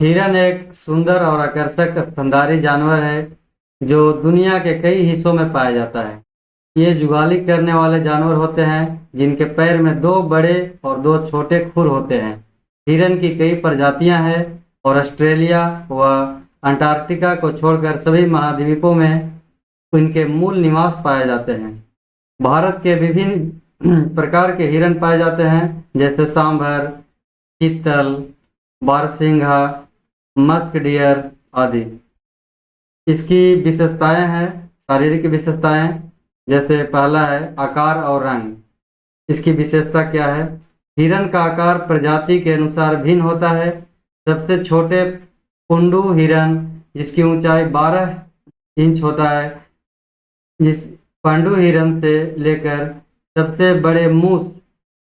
हिरन एक सुंदर और आकर्षक स्तनधारी जानवर है जो दुनिया के कई हिस्सों में पाया जाता है। ये जुगाली करने वाले जानवर होते हैं जिनके पैर में दो बड़े और दो छोटे खुर होते हैं। हिरन की कई प्रजातियां हैं और ऑस्ट्रेलिया व अंटार्कटिका को छोड़कर सभी महाद्वीपों में इनके मूल निवास पाए जाते हैं। भारत के विभिन्न प्रकार के हिरन पाए जाते हैं जैसे सांभर, चीतल, बारहसिंघा, मस्क डियर आदि। इसकी विशेषताएं हैं, शारीरिक विशेषताएं, जैसे पहला है आकार और रंग। इसकी विशेषता क्या है? हिरन का आकार प्रजाति के अनुसार भिन्न होता है। सबसे छोटे पुंडू हिरन जिसकी ऊंचाई 12 इंच होता है, जिस पांडु हिरन से लेकर सबसे बड़े मूस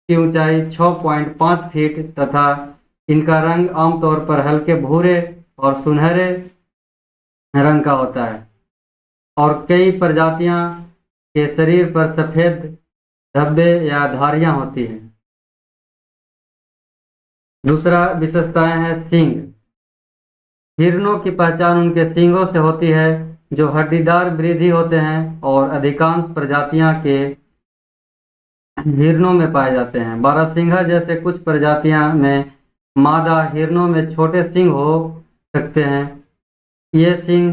की ऊंचाई 6.5 फीट तथा इनका रंग आमतौर पर हल्के भूरे और सुनहरे रंग का होता है और कई प्रजातियां के शरीर पर सफेद धब्बे या धारियां होती हैं। दूसरा विशेषताएं हैं सींग। हिरणों की पहचान उनके सींगों से होती है जो हड्डीदार वृद्धि होते हैं और अधिकांश प्रजातियां के हिरणों में पाए जाते हैं। बारहसिंघा जैसे कुछ प्रजातियां में मादा हिरणों में छोटे सींग हो सकते हैं। ये सींग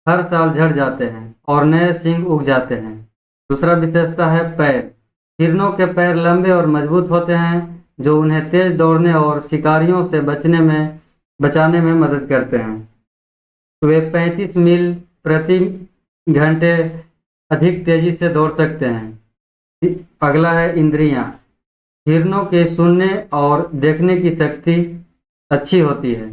हर साल झड़ जाते हैं और नए सींग उग जाते हैं। दूसरा विशेषता है पैर। हिरणों के पैर लंबे और मजबूत होते हैं जो उन्हें तेज दौड़ने और शिकारियों से बचाने में मदद करते हैं। वे 35 मील प्रति घंटे अधिक तेजी से दौड़ सकते हैं। अगला है इंद्रियां। हिरणों के सुनने और देखने की शक्ति अच्छी होती है।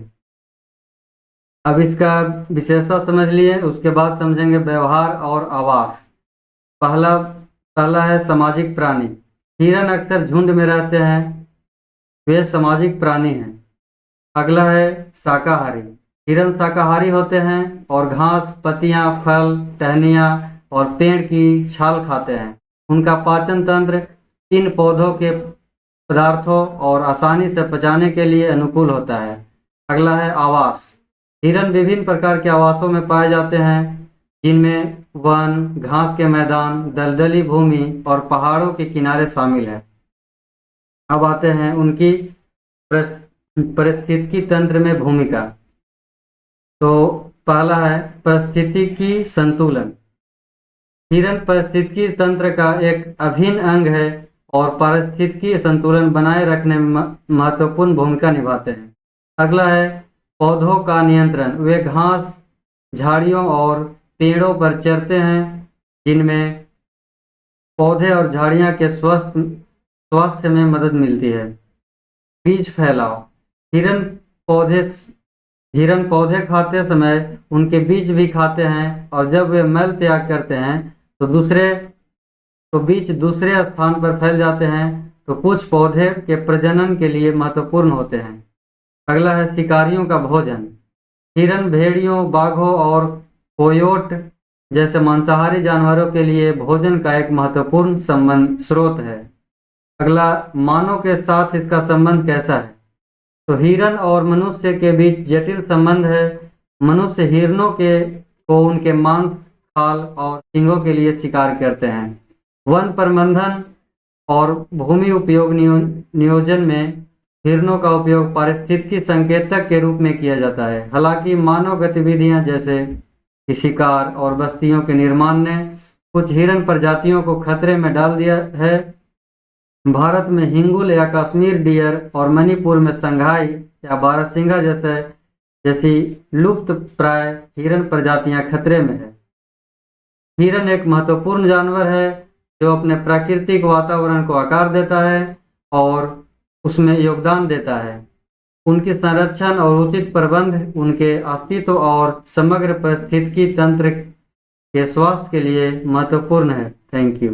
अब इसका विशेषता समझ लिए, उसके बाद समझेंगे व्यवहार और आवास। पहला है सामाजिक प्राणी। हिरन अक्सर झुंड में रहते हैं, वे सामाजिक प्राणी हैं। अगला है शाकाहारी। हिरन शाकाहारी होते हैं और घास, पत्तियां, फल, टहनियां और पेड़ की छाल खाते हैं। उनका पाचन तंत्र इन पौधों के पदार्थों और आसानी से पचाने के लिए अनुकूल होता है। अगला है आवास। हिरन विभिन्न प्रकार के आवासों में पाए जाते हैं जिनमें वन, घास के मैदान, दलदली भूमि और पहाड़ों के किनारे शामिल है। अब आते हैं उनकी पारिस्थितिकी तंत्र में भूमिका। तो पहला है पारिस्थितिकी संतुलन। हिरन पारिस्थितिकी तंत्र का एक अभिन्न अंग है और पारिस्थितिकी संतुलन बनाए रखने में महत्वपूर्ण भूमिका निभाते हैं। अगला है पौधों का नियंत्रण। वे घास, झाड़ियों और पेड़ों पर चरते हैं जिनमें पौधे और झाड़ियां के स्वास्थ्य में मदद मिलती है। बीज फैलाव। हिरन पौधे खाते समय उनके बीज भी खाते हैं और जब वे मल त्याग करते हैं तो बीज दूसरे स्थान पर फैल जाते हैं, तो कुछ पौधे के प्रजनन के लिए महत्वपूर्ण होते हैं। अगला है शिकारियों का भोजन। हिरन भेड़ियों, बाघों और कोयोट जैसे मांसाहारी जानवरों के लिए भोजन का एक महत्वपूर्ण स्रोत है। अगला मानव के साथ इसका संबंध कैसा है? तो हिरन और मनुष्य के बीच जटिल संबंध है। मनुष्य हिरनों को उनके मांस, खाल और सींगों के लिए शिकार करते हैं। वन प्रबंधन और भूमि उपयोग नियोजन में हिरनों का उपयोग पारिस्थितिकी संकेतक के रूप में किया जाता है। हालांकि मानव गतिविधियां जैसे कि शिकार और बस्तियों के निर्माण ने कुछ हिरन प्रजातियों को खतरे में डाल दिया है। भारत में हिंगुल या कश्मीर डियर और मणिपुर में संघाई या बारहसिंघा जैसी लुप्त प्राय हिरन प्रजातियां खतरे में है। हिरन एक महत्वपूर्ण जानवर है जो अपने प्राकृतिक वातावरण को आकार देता है और उसमें योगदान देता है। उनकी संरक्षण और उचित प्रबंध उनके अस्तित्व और समग्र पारिस्थितिकी तंत्र के स्वास्थ्य के लिए महत्वपूर्ण है। Thank you.